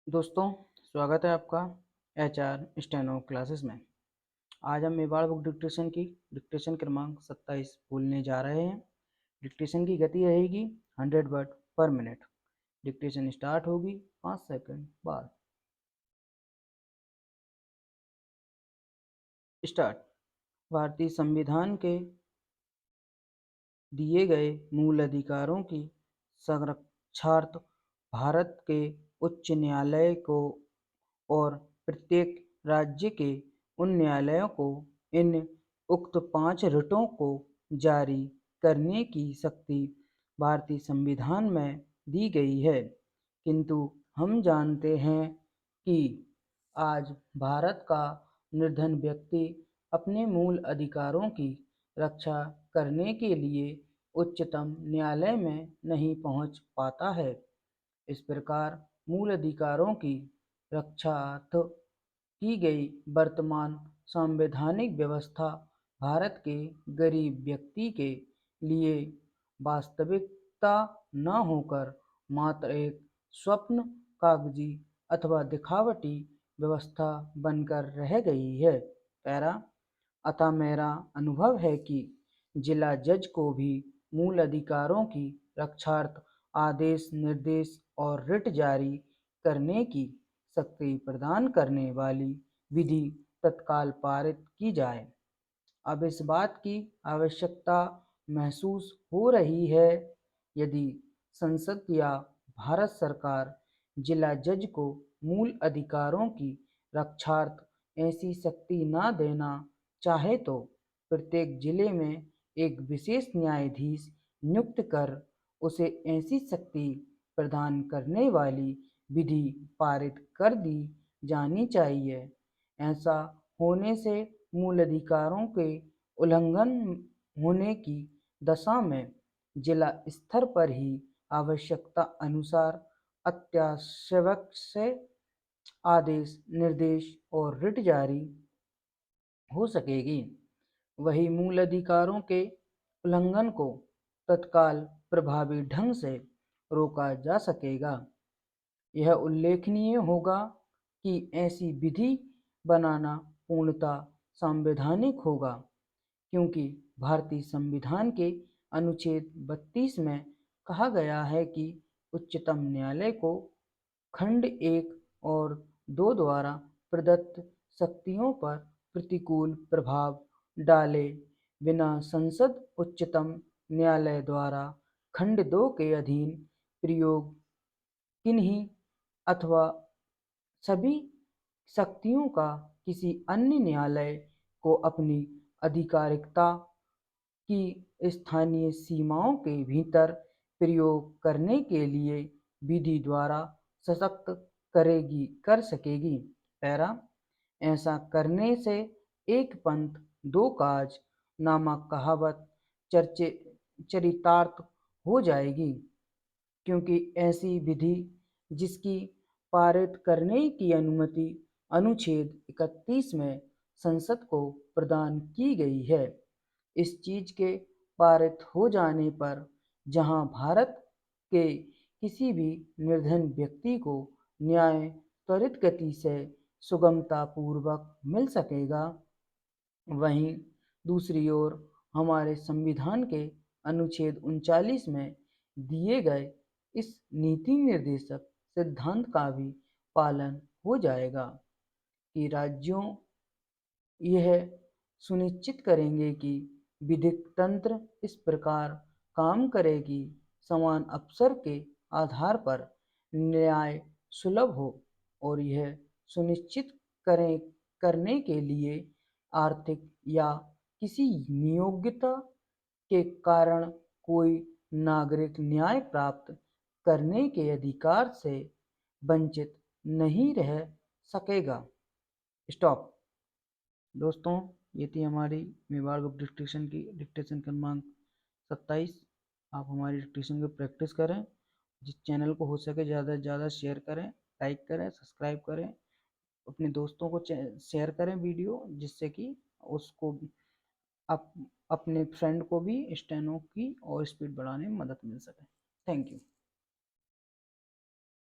दोस्तों, स्वागत है आपका एचआर स्टेनो क्लासेस में। आज हम मेवाड़ बुक डिक्टेशन की डिक्टेशन क्रमांक 27 बोलने जा रहे हैं। डिक्टेशन की गति रहेगी 100 वर्ड पर मिनट। डिक्टेशन स्टार्ट होगी 5 सेकंड बाद। स्टार्ट। भारतीय संविधान के दिए गए मूल अधिकारों की संरक्षार्थ भारत के उच्च न्यायालय को और प्रत्येक राज्य के उन न्यायालयों को इन उक्त 5 रिटों को जारी करने की शक्ति भारतीय संविधान में दी गई है। किंतु हम जानते हैं कि आज भारत का निर्धन व्यक्ति अपने मूल अधिकारों की रक्षा करने के लिए उच्चतम न्यायालय में नहीं पहुंच पाता है। इस प्रकार मूल अधिकारों की रक्षार्थ की गई वर्तमान संवैधानिक व्यवस्था भारत के गरीब व्यक्ति के लिए वास्तविकता न होकर मात्र एक स्वप्न, कागजी अथवा दिखावटी व्यवस्था बनकर रह गई है। पैरा। अतः मेरा अनुभव है कि जिला जज को भी मूल अधिकारों की रक्षार्थ आदेश, निर्देश और रिट जारी करने की शक्ति प्रदान करने वाली विधि तत्काल पारित की जाए। अब इस बात की आवश्यकता महसूस हो रही है, यदि संसद या भारत सरकार जिला जज को मूल अधिकारों की रक्षार्थ ऐसी शक्ति न देना चाहे तो प्रत्येक जिले में एक विशेष न्यायाधीश नियुक्त कर उसे ऐसी शक्ति प्रदान करने वाली विधि पारित कर दी जानी चाहिए। ऐसा होने से मूल अधिकारों के उल्लंघन होने की दशा में जिला स्तर पर ही आवश्यकता अनुसार अत्यावश्यक से आदेश, निर्देश और रिट जारी हो सकेगी। वही मूल अधिकारों के उल्लंघन को तत्काल प्रभावी ढंग से रोका जा सकेगा। यह उल्लेखनीय होगा कि ऐसी विधि बनाना पूर्णतः संवैधानिक होगा, क्योंकि भारतीय संविधान के अनुच्छेद 32 में कहा गया है कि उच्चतम न्यायालय को खंड 1 और 2 द्वारा प्रदत्त शक्तियों पर प्रतिकूल प्रभाव डाले बिना संसद उच्चतम न्यायालय द्वारा खंड 2 के अधीन प्रयोग किन्हीं अथवा सभी शक्तियों का किसी अन्य न्यायालय को अपनी आधिकारिकता की स्थानीय सीमाओं के भीतर प्रयोग करने के लिए विधि द्वारा सशक्त कर सकेगी। पैरा। ऐसा करने से एक पंथ दो काज नामक कहावत चर्चे चरितार्थ हो जाएगी, क्योंकि ऐसी विधि जिसकी पारित करने की अनुमति अनुच्छेद 31 में संसद को प्रदान की गई है, इस चीज के पारित हो जाने पर जहां भारत के किसी भी निर्धन व्यक्ति को न्याय त्वरित गति से सुगमता पूर्वक मिल सकेगा, वहीं दूसरी ओर हमारे संविधान के अनुच्छेद 39 में दिए गए इस नीति निर्देशक सिद्धांत का भी पालन हो जाएगा कि राज्यों यह सुनिश्चित करेंगे कि विधिक तंत्र इस प्रकार काम करे कि समान अवसर के आधार पर न्याय सुलभ हो, और यह सुनिश्चित करने के लिए आर्थिक या किसी नियोग्यता के कारण कोई नागरिक न्याय प्राप्त करने के अधिकार से वंचित नहीं रह सकेगा। स्टॉप। दोस्तों, ये थी हमारी मेवाड़ बुक डिक्टेशन की डिक्टेशन क्रमांक 27। आप हमारी डिक्टेशन की प्रैक्टिस करें। जिस चैनल को हो सके ज़्यादा से ज़्यादा शेयर करें, लाइक करें, सब्सक्राइब करें, अपने दोस्तों को शेयर करें वीडियो, जिससे कि उसको अपने फ्रेंड को भी स्टेनो की और स्पीड बढ़ाने में मदद मिल सके। Thank you.